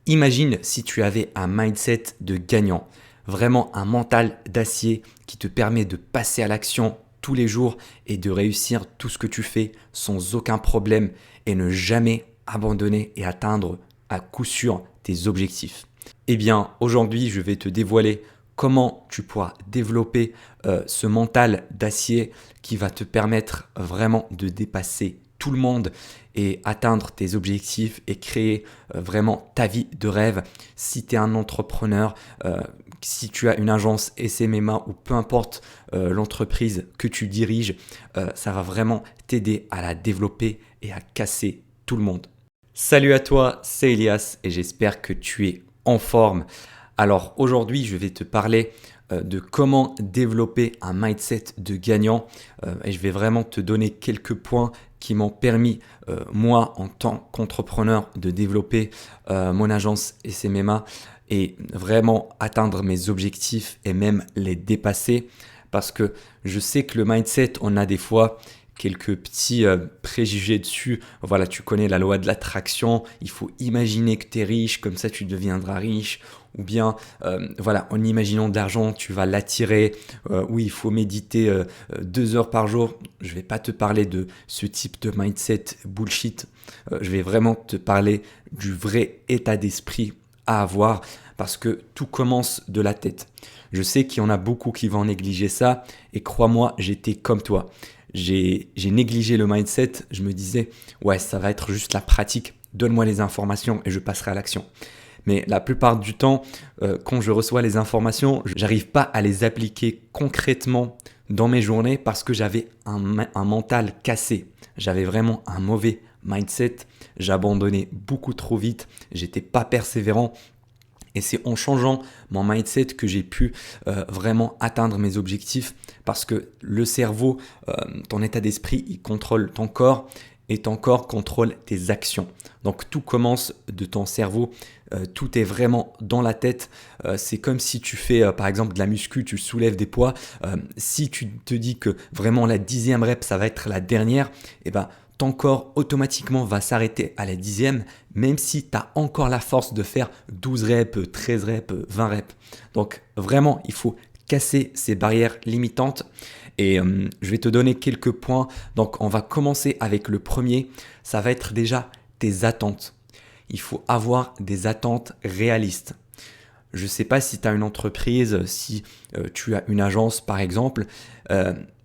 Imagine si tu avais un mindset de gagnant, vraiment un mental d'acier qui te permet de passer à l'action tous les jours et de réussir tout ce que tu fais sans aucun problème et ne jamais abandonner et atteindre à coup sûr tes objectifs. Eh bien, aujourd'hui, je vais te dévoiler comment tu pourras développer ce mental d'acier qui va te permettre vraiment de dépasser tout le monde et atteindre tes objectifs et créer vraiment ta vie de rêve. Si tu es un entrepreneur, si tu as une agence SMMA ou peu importe l'entreprise que tu diriges, ça va vraiment t'aider à la développer et à casser tout le monde. Salut à toi, c'est Elias et j'espère que tu es en forme. Alors aujourd'hui, je vais te parler de comment développer un mindset de gagnant et je vais vraiment te donner quelques points qui m'ont permis, moi, en tant qu'entrepreneur, de développer mon agence SMMA et vraiment atteindre mes objectifs et même les dépasser parce que je sais que le mindset, on a des fois quelques petits préjugés dessus. Voilà, tu connais la loi de l'attraction. Il faut imaginer que tu es riche, comme ça tu deviendras riche. Ou bien, voilà, en imaginant de l'argent, tu vas l'attirer. Oui, il faut méditer 2 heures par jour. Je ne vais pas te parler de ce type de mindset bullshit. Je vais vraiment te parler du vrai état d'esprit à avoir parce que tout commence de la tête. Je sais qu'il y en a beaucoup qui vont négliger ça et crois-moi, j'étais comme toi. J'ai négligé le mindset, je me disais, ouais, ça va être juste la pratique, donne-moi les informations et je passerai à l'action. Mais la plupart du temps, quand je reçois les informations, j'arrive pas à les appliquer concrètement dans mes journées parce que j'avais un mental cassé. J'avais vraiment un mauvais mindset, j'abandonnais beaucoup trop vite, j'étais pas persévérant. Et c'est en changeant mon mindset que j'ai pu vraiment atteindre mes objectifs parce que le cerveau, ton état d'esprit, il contrôle ton corps et ton corps contrôle tes actions. Donc tout commence de ton cerveau, tout est vraiment dans la tête. C'est comme si tu fais par exemple de la muscu, tu soulèves des poids. Si tu te dis que vraiment la 10e rep, ça va être la dernière, et ben ton corps automatiquement va s'arrêter à la 10e, même si tu as encore la force de faire 12 reps, 13 reps, 20 reps. Donc vraiment, il faut casser ces barrières limitantes. Et je vais te donner quelques points. Donc on va commencer avec le premier. Ça va être déjà tes attentes. Il faut avoir des attentes réalistes. Je ne sais pas si tu as une entreprise, si tu as une agence par exemple,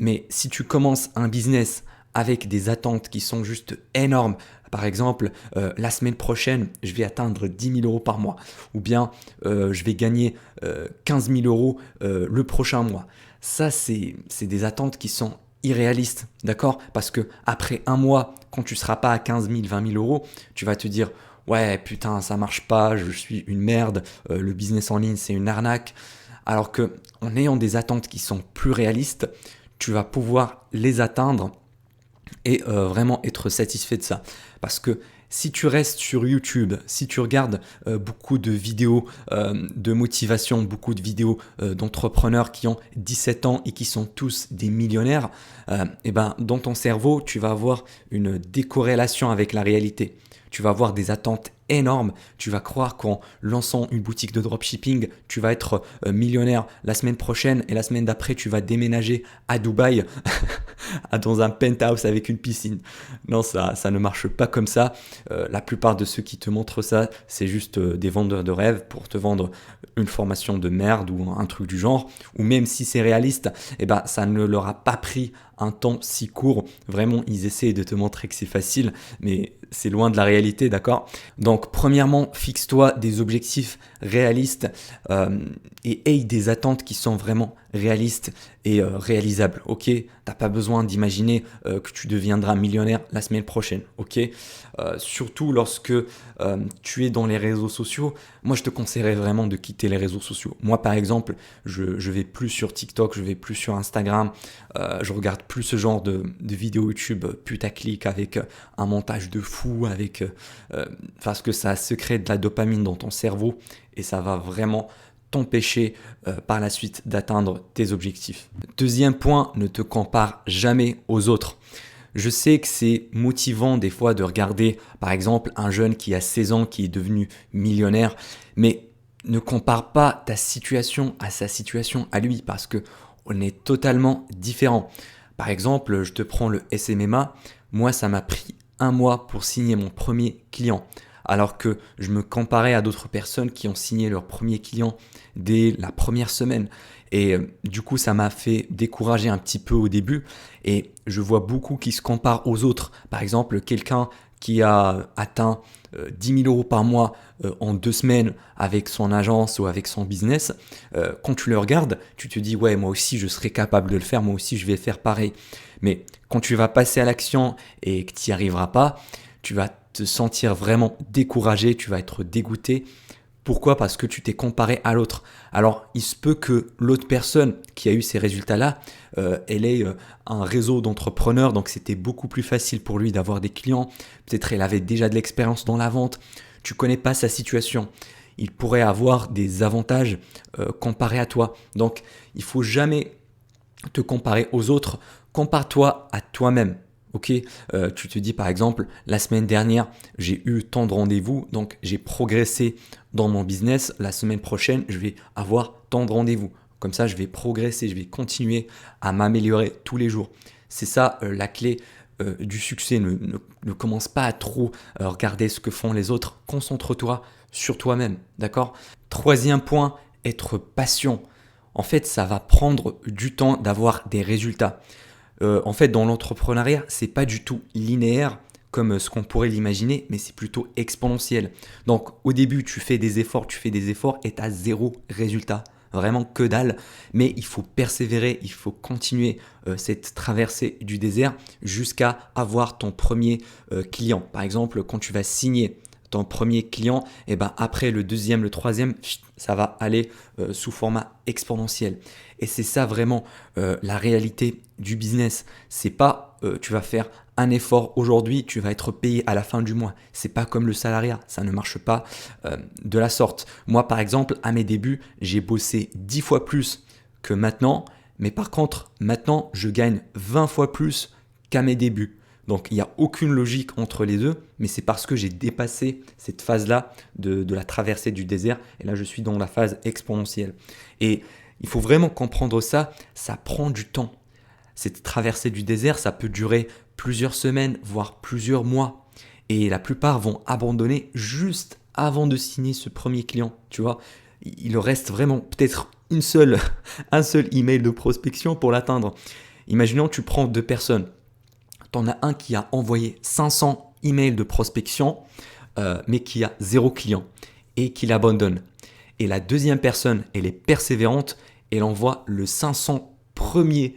mais si tu commences un business avec des attentes qui sont juste énormes. Par exemple, la semaine prochaine, je vais atteindre 10 000 euros par mois. Ou bien, je vais gagner 15 000 euros le prochain mois. Ça, c'est des attentes qui sont irréalistes, d'accord? Parce que après un mois, quand tu ne seras pas à 15 000, 20 000 euros, tu vas te dire, ouais, putain, ça marche pas, je suis une merde, le business en ligne, c'est une arnaque. Alors que en ayant des attentes qui sont plus réalistes, tu vas pouvoir les atteindre et vraiment être satisfait de ça. Parce que si tu restes sur YouTube, si tu regardes beaucoup de vidéos de motivation, beaucoup de vidéos d'entrepreneurs qui ont 17 ans et qui sont tous des millionnaires, et ben, dans ton cerveau, tu vas avoir une décorrélation avec la réalité. Tu vas avoir des attentes énormes. Tu vas croire qu'en lançant une boutique de dropshipping, tu vas être millionnaire la semaine prochaine et la semaine d'après, tu vas déménager à Dubaï dans un penthouse avec une piscine. Non, ça ne marche pas comme ça. La plupart de ceux qui te montrent ça, c'est juste des vendeurs de rêves pour te vendre une formation de merde ou un truc du genre. Ou même si c'est réaliste, eh ben, ça ne leur a pas pris un temps si court. Vraiment, ils essaient de te montrer que c'est facile, mais c'est loin de la réalité, d'accord? Donc, premièrement, fixe-toi des objectifs réalistes et aie des attentes qui sont vraiment réalistes et réalisables, ok? T'as pas besoin d'imaginer que tu deviendras millionnaire la semaine prochaine, ok? Surtout lorsque tu es dans les réseaux sociaux, moi je te conseillerais vraiment de quitter les réseaux sociaux. Moi par exemple, je vais plus sur TikTok, je vais plus sur Instagram, je regarde plus ce genre de vidéos YouTube putaclic avec un montage de fou, avec parce que ça se crée de la dopamine dans ton cerveau et ça va vraiment t'empêcher par la suite d'atteindre tes objectifs. Deuxième point, ne te compare jamais aux autres. Je sais que c'est motivant des fois de regarder, par exemple, un jeune qui a 16 ans, qui est devenu millionnaire, mais ne compare pas ta situation à sa situation à lui, parce que on est totalement différents. Par exemple, je te prends le SMMA. Moi, ça m'a pris un mois pour signer mon premier client, alors que je me comparais à d'autres personnes qui ont signé leur premier client dès la première semaine. Et du coup, ça m'a fait décourager un petit peu au début. Et je vois beaucoup qui se comparent aux autres. Par exemple, quelqu'un qui a atteint 10 000 euros par mois en 2 semaines avec son agence ou avec son business, quand tu le regardes, tu te dis, ouais, moi aussi, je serais capable de le faire, moi aussi, je vais faire pareil. Mais quand tu vas passer à l'action et que tu n'y arriveras pas, tu vas te sentir vraiment découragé, tu vas être dégoûté. Pourquoi? Parce que tu t'es comparé à l'autre. Alors, il se peut que l'autre personne qui a eu ces résultats-là, elle ait un réseau d'entrepreneurs, donc c'était beaucoup plus facile pour lui d'avoir des clients. Peut-être elle avait déjà de l'expérience dans la vente. Tu connais pas sa situation. Il pourrait avoir des avantages comparés à toi. Donc, il faut jamais te comparer aux autres. Compare-toi à toi-même. Ok, tu te dis par exemple, la semaine dernière, j'ai eu tant de rendez-vous, donc j'ai progressé dans mon business. La semaine prochaine, je vais avoir tant de rendez-vous. Comme ça, je vais progresser, je vais continuer à m'améliorer tous les jours. C'est ça la clé du succès. Ne commence pas à trop regarder ce que font les autres. Concentre-toi sur toi-même. D'accord? Troisième point, être patient. En fait, ça va prendre du temps d'avoir des résultats. En fait, dans l'entrepreneuriat, c'est pas du tout linéaire comme ce qu'on pourrait l'imaginer, mais c'est plutôt exponentiel. Donc, au début, tu fais des efforts et tu as zéro résultat. Vraiment que dalle. Mais il faut persévérer, il faut continuer cette traversée du désert jusqu'à avoir ton premier client. Par exemple, quand tu vas signer ton premier client, et ben après le deuxième, le troisième, ça va aller sous format exponentiel. Et c'est ça vraiment la réalité du business. C'est pas tu vas faire un effort aujourd'hui, tu vas être payé à la fin du mois. C'est pas comme le salariat, ça ne marche pas de la sorte. Moi par exemple, à mes débuts, j'ai bossé 10 fois plus que maintenant, mais par contre, maintenant, je gagne 20 fois plus qu'à mes débuts. Donc il n'y a aucune logique entre les deux, mais c'est parce que j'ai dépassé cette phase-là de la traversée du désert, et là je suis dans la phase exponentielle. Et il faut vraiment comprendre ça, ça prend du temps. Cette traversée du désert, ça peut durer plusieurs semaines, voire plusieurs mois. Et la plupart vont abandonner juste avant de signer ce premier client. Tu vois, il leur reste vraiment peut-être un seul email de prospection pour l'atteindre. Imaginons tu prends deux personnes. T'en as un qui a envoyé 500 emails de prospection, mais qui a zéro client et qui l'abandonne. Et la deuxième personne, elle est persévérante, elle envoie le 500 premier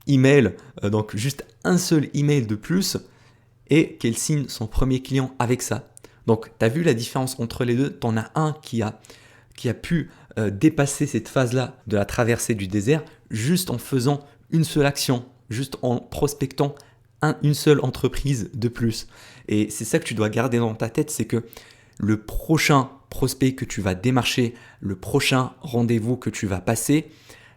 email, donc juste un seul email de plus, et qu'elle signe son premier client avec ça. Donc, tu as vu la différence entre les deux? Tu en as un qui a pu dépasser cette phase-là de la traversée du désert juste en faisant une seule action, juste en prospectant une seule entreprise de plus. Et c'est ça que tu dois garder dans ta tête, c'est que le prochain prospect que tu vas démarcher, le prochain rendez-vous que tu vas passer,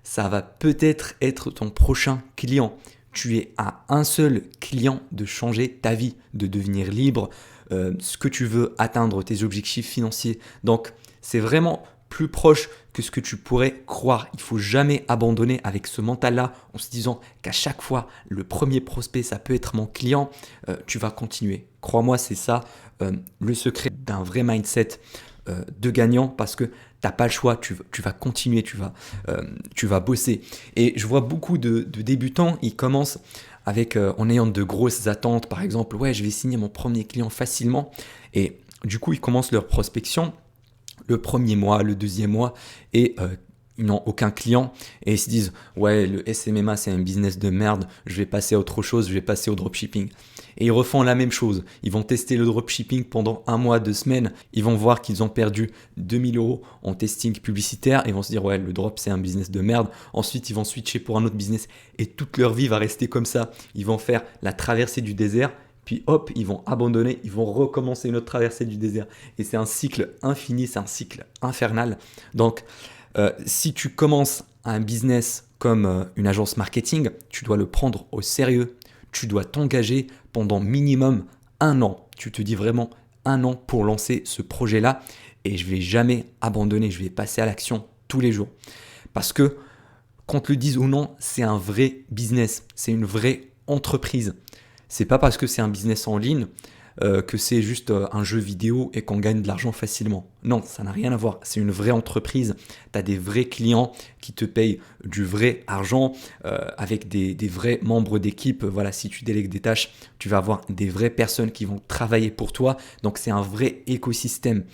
ça va peut-être être ton prochain client. Tu es à un seul client de changer ta vie, de devenir libre, ce que tu veux atteindre, tes objectifs financiers. Donc, c'est vraiment plus proche que ce que tu pourrais croire. Il ne faut jamais abandonner avec ce mental-là en se disant qu'à chaque fois, le premier prospect, ça peut être mon client. Tu vas continuer. Crois-moi, c'est ça le secret d'un vrai mindset de gagnant, parce que tu n'as pas le choix, tu vas continuer, tu vas bosser. Et je vois beaucoup de débutants, ils commencent avec en ayant de grosses attentes, par exemple, ouais, je vais signer mon premier client facilement, et du coup, ils commencent leur prospection le premier mois, le deuxième mois, et ils n'ont aucun client, et ils se disent, ouais, le SMMA, c'est un business de merde, je vais passer à autre chose, je vais passer au dropshipping. Et ils refont la même chose. Ils vont tester le dropshipping pendant un mois, 2 semaines. Ils vont voir qu'ils ont perdu 2000 euros en testing publicitaire. Ils vont se dire, ouais, le drop, c'est un business de merde. Ensuite, ils vont switcher pour un autre business. Et toute leur vie va rester comme ça. Ils vont faire la traversée du désert. Puis hop, ils vont abandonner. Ils vont recommencer une autre traversée du désert. Et c'est un cycle infini, c'est un cycle infernal. Donc, si tu commences un business comme une agence marketing, tu dois le prendre au sérieux. tu dois t'engager pendant minimum 1 an. Tu te dis vraiment 1 an pour lancer ce projet-là et je ne vais jamais abandonner, je vais passer à l'action tous les jours. Parce que, qu'on te le dise ou non, c'est un vrai business, c'est une vraie entreprise. C'est pas parce que c'est un business en ligne que c'est juste un jeu vidéo et qu'on gagne de l'argent facilement. Non, ça n'a rien à voir. C'est une vraie entreprise. Tu as des vrais clients qui te payent du vrai argent avec des vrais membres d'équipe. Voilà, si tu délègues des tâches, tu vas avoir des vraies personnes qui vont travailler pour toi. Donc, c'est un vrai écosystème.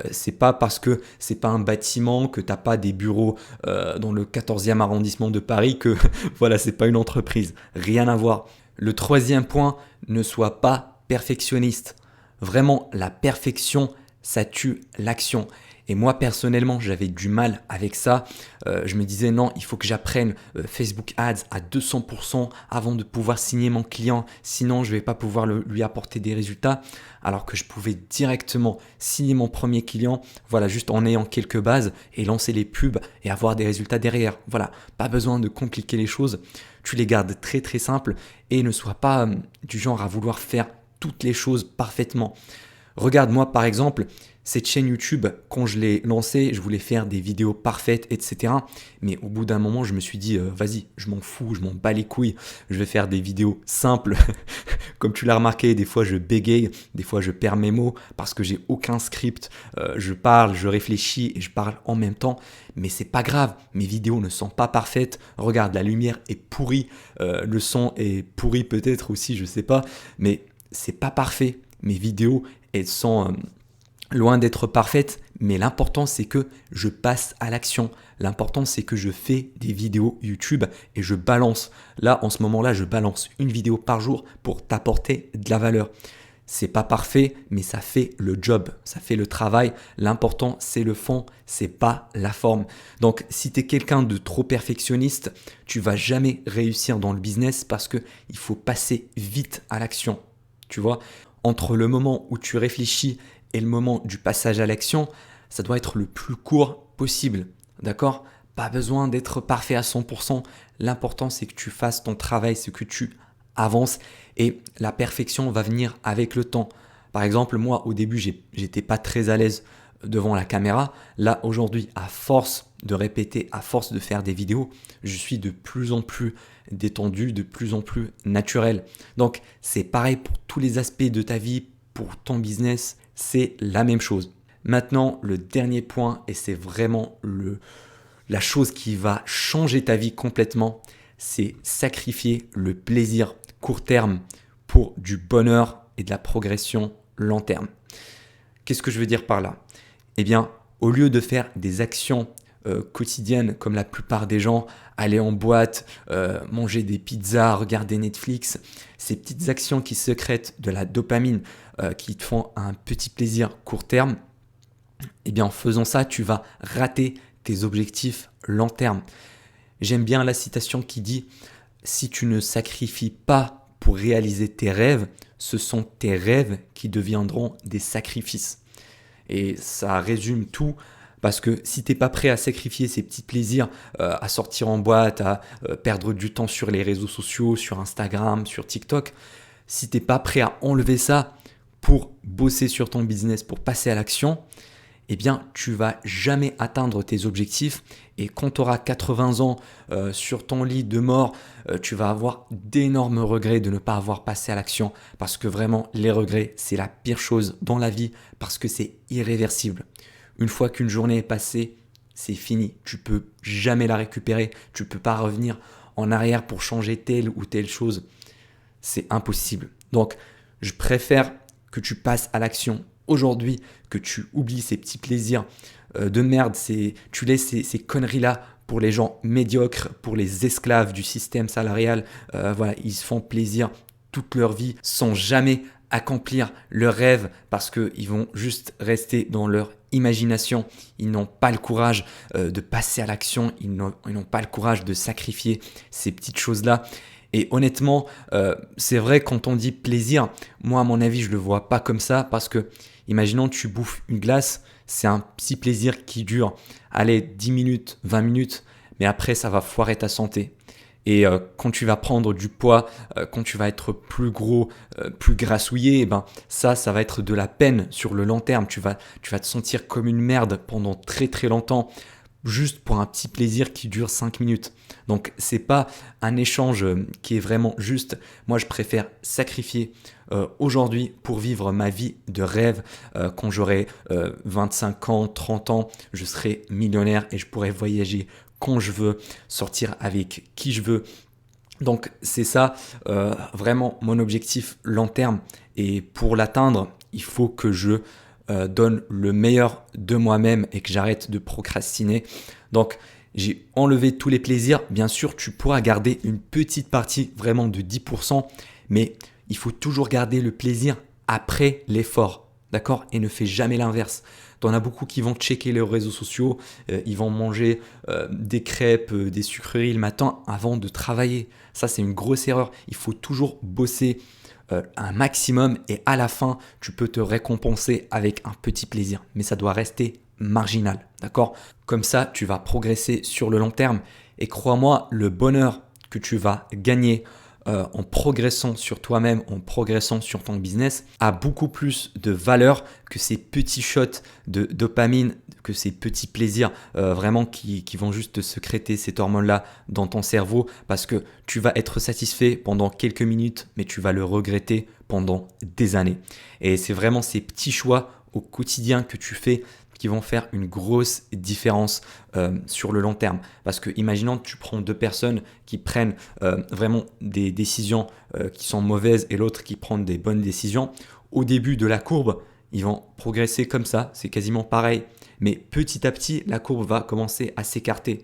C'est pas parce que c'est pas un bâtiment, que tu n'as pas des bureaux dans le 14e arrondissement de Paris que voilà, c'est pas une entreprise. Rien à voir. Le troisième point, ne sois pas perfectionniste. Vraiment, la perfection, ça tue l'action. Et moi, personnellement, j'avais du mal avec ça. Je me disais, non, il faut que j'apprenne Facebook Ads à 200% avant de pouvoir signer mon client. Sinon, je ne vais pas pouvoir lui apporter des résultats. Alors que je pouvais directement signer mon premier client, voilà, juste en ayant quelques bases et lancer les pubs et avoir des résultats derrière. Voilà, pas besoin de compliquer les choses. Tu les gardes très très simples et ne sois pas du genre à vouloir faire toutes les choses parfaitement. Regarde-moi par exemple, cette chaîne YouTube, quand je l'ai lancée, je voulais faire des vidéos parfaites, etc. Mais au bout d'un moment, je me suis dit, vas-y, je m'en fous, je m'en bats les couilles, je vais faire des vidéos simples. Comme tu l'as remarqué, des fois je bégaye, des fois je perds mes mots parce que j'ai aucun script. Je parle, je réfléchis et je parle en même temps. Mais c'est pas grave, mes vidéos ne sont pas parfaites. Regarde, la lumière est pourrie, le son est pourri peut-être aussi, je sais pas. Mais c'est pas parfait. Mes vidéos, elles sont loin d'être parfaites, mais l'important c'est que je passe à l'action. L'important c'est que je fais des vidéos YouTube et je balance. Là, en ce moment-là, je balance une vidéo par jour pour t'apporter de la valeur. C'est pas parfait, mais ça fait le job, ça fait le travail. L'important, c'est le fond, c'est pas la forme. Donc, si tu es quelqu'un de trop perfectionniste, tu vas jamais réussir dans le business parce que il faut passer vite à l'action. Tu vois, entre le moment où tu réfléchis et le moment du passage à l'action, ça doit être le plus court possible. D'accord ? Pas besoin d'être parfait à 100%. L'important, c'est que tu fasses ton travail, c'est que tu avances et la perfection va venir avec le temps. Par exemple, moi, au début, j'étais pas très à l'aise devant la caméra. Là, aujourd'hui, à force de répéter, à force de faire des vidéos, je suis de plus en plus détendu, de plus en plus naturel. Donc, c'est pareil pour tous les aspects de ta vie, pour ton business, c'est la même chose. Maintenant, le dernier point, et c'est vraiment la chose qui va changer ta vie complètement, c'est sacrifier le plaisir court terme pour du bonheur et de la progression long terme. Qu'est-ce que je veux dire par là ? Eh bien, au lieu de faire des actions quotidiennes comme la plupart des gens, aller en boîte, manger des pizzas, regarder Netflix, ces petites actions qui sécrètent de la dopamine, qui te font un petit plaisir court terme, eh bien en faisant ça, tu vas rater tes objectifs long terme. J'aime bien la citation qui dit « Si tu ne sacrifies pas pour réaliser tes rêves, ce sont tes rêves qui deviendront des sacrifices. » Et ça résume tout. Parce que si tu n'es pas prêt à sacrifier ces petits plaisirs, à sortir en boîte, à perdre du temps sur les réseaux sociaux, sur Instagram, sur TikTok, si tu n'es pas prêt à enlever ça pour bosser sur ton business, pour passer à l'action, eh bien, tu vas jamais atteindre tes objectifs. Et quand tu auras 80 ans sur ton lit de mort, tu vas avoir d'énormes regrets de ne pas avoir passé à l'action. Parce que vraiment, les regrets, c'est la pire chose dans la vie parce que c'est irréversible. Une fois qu'une journée est passée, c'est fini. Tu peux jamais la récupérer. Tu peux pas revenir en arrière pour changer telle ou telle chose. C'est impossible. Donc, je préfère que tu passes à l'action aujourd'hui, que tu oublies ces petits plaisirs de merde. Tu laisses ces conneries-là pour les gens médiocres, pour les esclaves du système salarial. Voilà, ils se font plaisir toute leur vie sans jamais accomplir leurs rêves parce qu'ils vont juste rester dans leur imagination. Ils n'ont pas le courage de passer à l'action, ils n'ont pas le courage de sacrifier ces petites choses-là. Et honnêtement, c'est vrai quand on dit plaisir, moi à mon avis je le vois pas comme ça parce que imaginons tu bouffes une glace, c'est un petit plaisir qui dure, allez 10 minutes, 20 minutes, mais après ça va foirer ta santé. Et quand tu vas prendre du poids, quand tu vas être plus gros, plus grassouillé, ça va être de la peine sur le long terme. Tu vas te sentir comme une merde pendant très très longtemps, juste pour un petit plaisir qui dure 5 minutes. Donc c'est pas un échange qui est vraiment juste. Moi je préfère sacrifier aujourd'hui pour vivre ma vie de rêve. Quand j'aurai 25 ans, 30 ans, je serai millionnaire et je pourrai voyager quand je veux, sortir avec qui je veux. Donc c'est ça vraiment mon objectif long terme. Et pour l'atteindre, il faut que je donne le meilleur de moi-même et que j'arrête de procrastiner. Donc j'ai enlevé tous les plaisirs. Bien sûr, tu pourras garder une petite partie vraiment de 10%, mais il faut toujours garder le plaisir après l'effort. D'accord? Et ne fais jamais l'inverse. T'en as beaucoup qui vont checker les réseaux sociaux, ils vont manger des crêpes, des sucreries le matin avant de travailler. Ça, c'est une grosse erreur. Il faut toujours bosser un maximum et à la fin, tu peux te récompenser avec un petit plaisir. Mais ça doit rester marginal. D'accord? Comme ça, tu vas progresser sur le long terme. Et crois-moi, le bonheur que tu vas gagner en progressant sur toi-même, en progressant sur ton business, a beaucoup plus de valeur que ces petits shots de dopamine, que ces petits plaisirs vraiment qui vont juste sécréter cette hormone-là dans ton cerveau parce que tu vas être satisfait pendant quelques minutes, mais tu vas le regretter pendant des années. Et c'est vraiment ces petits choix au quotidien que tu fais qui vont faire une grosse différence sur le long terme. Parce que imaginons que tu prends deux personnes qui prennent vraiment des décisions qui sont mauvaises et l'autre qui prend des bonnes décisions. Au début de la courbe, ils vont progresser comme ça, c'est quasiment pareil. Mais petit à petit, la courbe va commencer à s'écarter.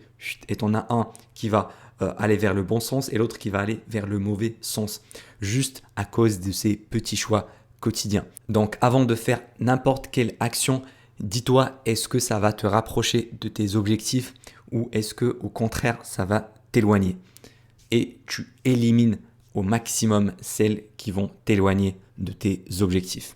Et tu en as un qui va aller vers le bon sens et l'autre qui va aller vers le mauvais sens. Juste à cause de ces petits choix quotidiens. Donc avant de faire n'importe quelle action, dis-toi, est-ce que ça va te rapprocher de tes objectifs ou est-ce que au contraire, ça va t'éloigner? Et tu élimines au maximum celles qui vont t'éloigner de tes objectifs.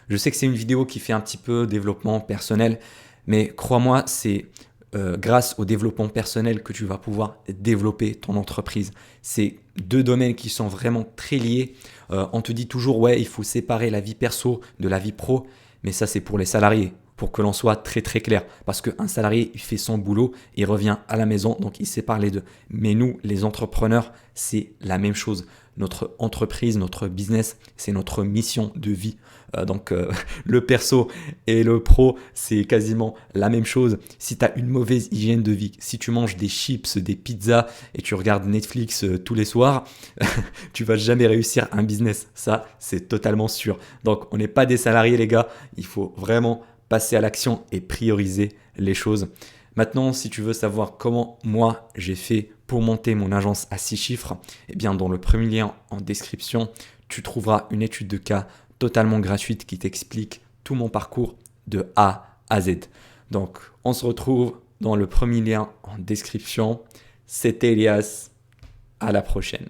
Je sais que c'est une vidéo qui fait un petit peu développement personnel, mais crois-moi, c'est grâce au développement personnel que tu vas pouvoir développer ton entreprise. C'est deux domaines qui sont vraiment très liés. On te dit toujours, ouais, il faut séparer la vie perso de la vie pro, mais ça, c'est pour les salariés. Pour que l'on soit très très clair. Parce qu'un salarié, il fait son boulot, il revient à la maison, donc il sépare les deux. Mais nous, les entrepreneurs, c'est la même chose. Notre entreprise, notre business, c'est notre mission de vie. Donc le perso et le pro, c'est quasiment la même chose. Si tu as une mauvaise hygiène de vie, si tu manges des chips, des pizzas et tu regardes Netflix tous les soirs, tu vas jamais réussir un business. Ça, c'est totalement sûr. Donc on n'est pas des salariés les gars, il faut vraiment passer à l'action et prioriser les choses. Maintenant, si tu veux savoir comment moi j'ai fait pour monter mon agence à 6 chiffres, eh bien dans le premier lien en description, tu trouveras une étude de cas totalement gratuite qui t'explique tout mon parcours de A à Z. Donc, on se retrouve dans le premier lien en description. C'était Elias. À la prochaine.